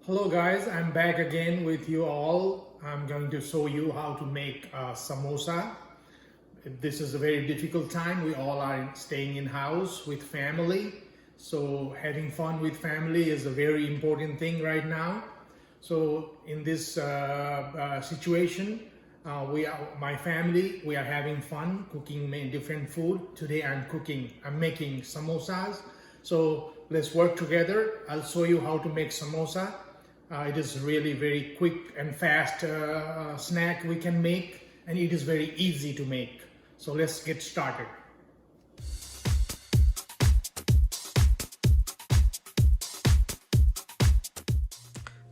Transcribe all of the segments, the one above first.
Hello guys, I'm back again with you all. I'm going to show you how to make a samosa. This is a very difficult time. We all are staying in house with family. So having fun with family is a very important thing right now. So in this situation, my family, we are having fun cooking many different food. Today I'm making samosas. So let's work together. I'll show you how to make samosa. It is really very quick and fast snack we can make, and it is very easy to make. So let's get started.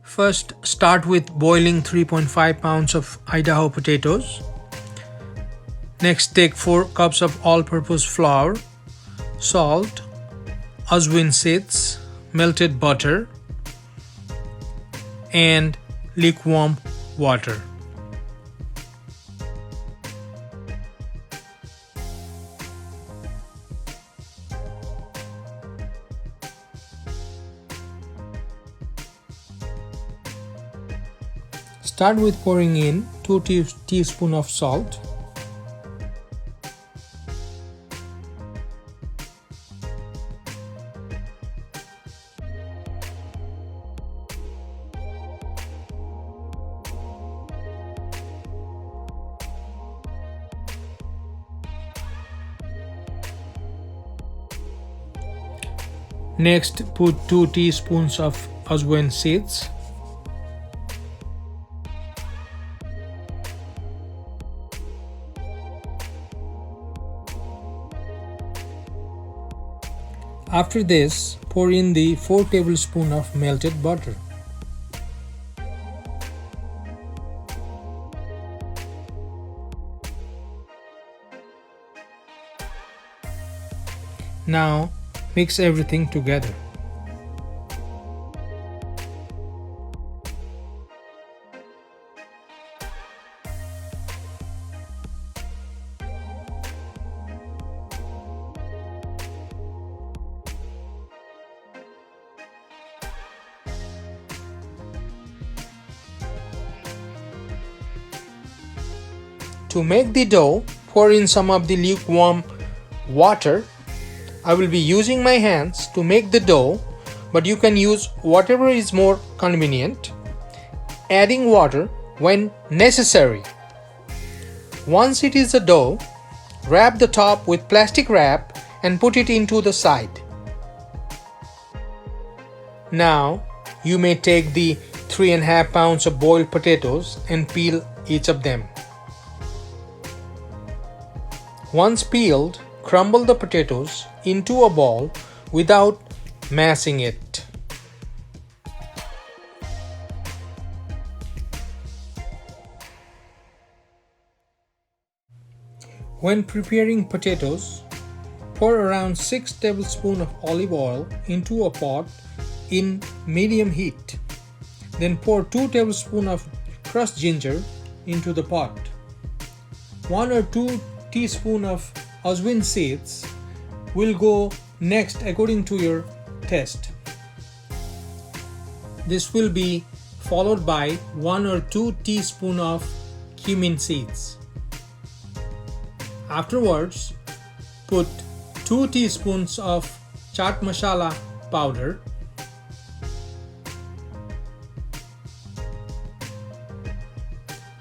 First, start with boiling 3.5 pounds of Idaho potatoes. Next, take 4 cups of all-purpose flour, salt, ajwain seeds, melted butter, and lukewarm water. Start with pouring in 2 teaspoons of salt, next put 2 teaspoons of ajwain seeds, after this pour in the 4 tablespoons of melted butter. Now mix everything together. To make the dough, pour in some of the lukewarm water. I will be using my hands to make the dough, but you can use whatever is more convenient, adding water when necessary. Once it is a dough, wrap the top with plastic wrap and put it into the side. Now you may take the 3.5 pounds of boiled potatoes and peel each of them. Once peeled, crumble the potatoes into a ball without mashing it. When preparing potatoes, pour around 6 tablespoons of olive oil into a pot in medium heat. Then pour 2 tablespoons of crushed ginger into the pot. 1 or 2 teaspoons of ajwain seeds will go next according to your taste. This will be followed by 1 or 2 teaspoons of cumin seeds. Afterwards, put 2 teaspoons of chaat masala powder,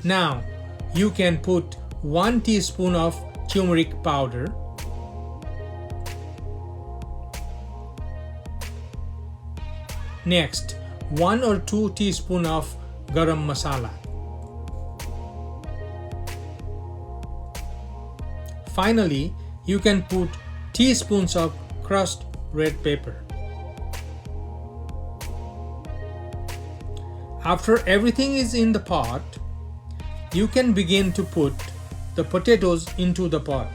now you can put 1 teaspoon of turmeric powder, next 1 or 2 teaspoons of garam masala. Finally, you can put teaspoons of crushed red pepper. After everything is in the pot, you can begin to put the potatoes into the pot.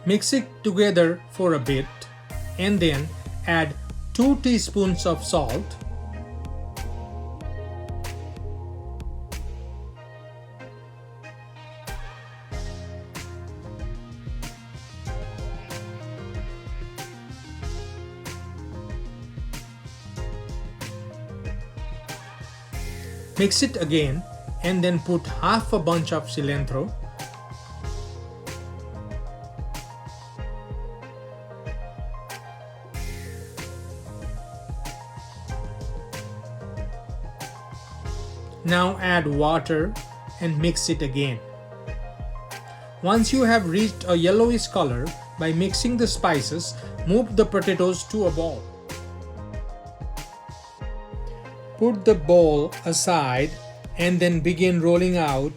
Mix it together for a bit and then add 2 teaspoons of salt, Mix it again and then put half a bunch of cilantro, now add water and mix it again. Once you have reached a yellowish color, by mixing the spices, move the potatoes to a bowl. Put the bowl aside and then begin rolling out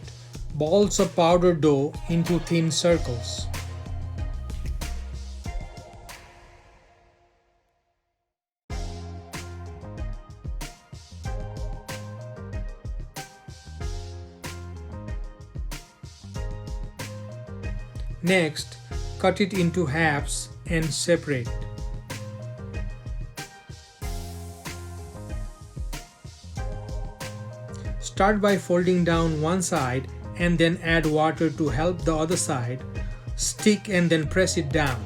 balls of powdered dough into thin circles. Next, cut it into halves and separate. Start by folding down one side and then add water to help the other side stick and then press it down.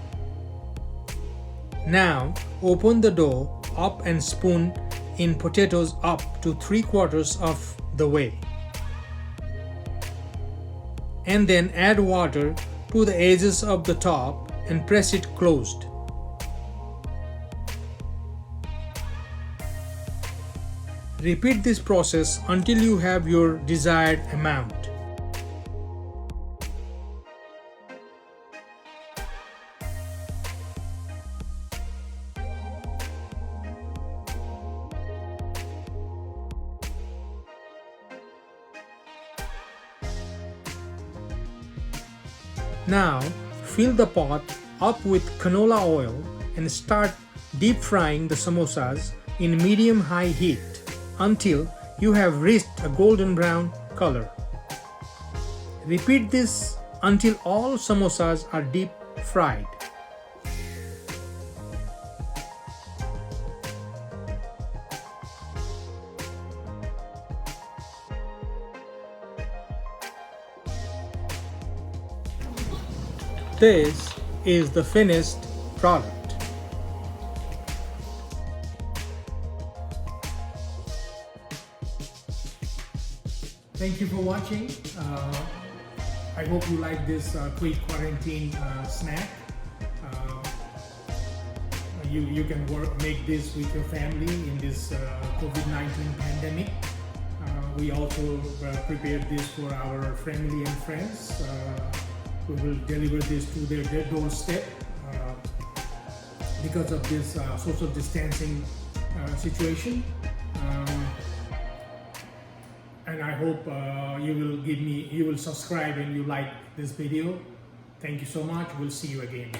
Now open the dough up and spoon in potatoes up to 3/4 of the way. And then add water to the edges of the top and press it closed. Repeat this process until you have your desired amount. Now fill the pot up with canola oil and start deep frying the samosas in medium-high heat until you have reached a golden brown color. Repeat this until all samosas are deep fried. This is the finished product. Thank you for watching. I hope you like this quick quarantine snack. You can make this with your family in this COVID-19 pandemic. We also prepared this for our family and friends. We will deliver this to their doorstep because of this social distancing situation. And I hope you will subscribe and you like this video. Thank you so much. We'll see you again.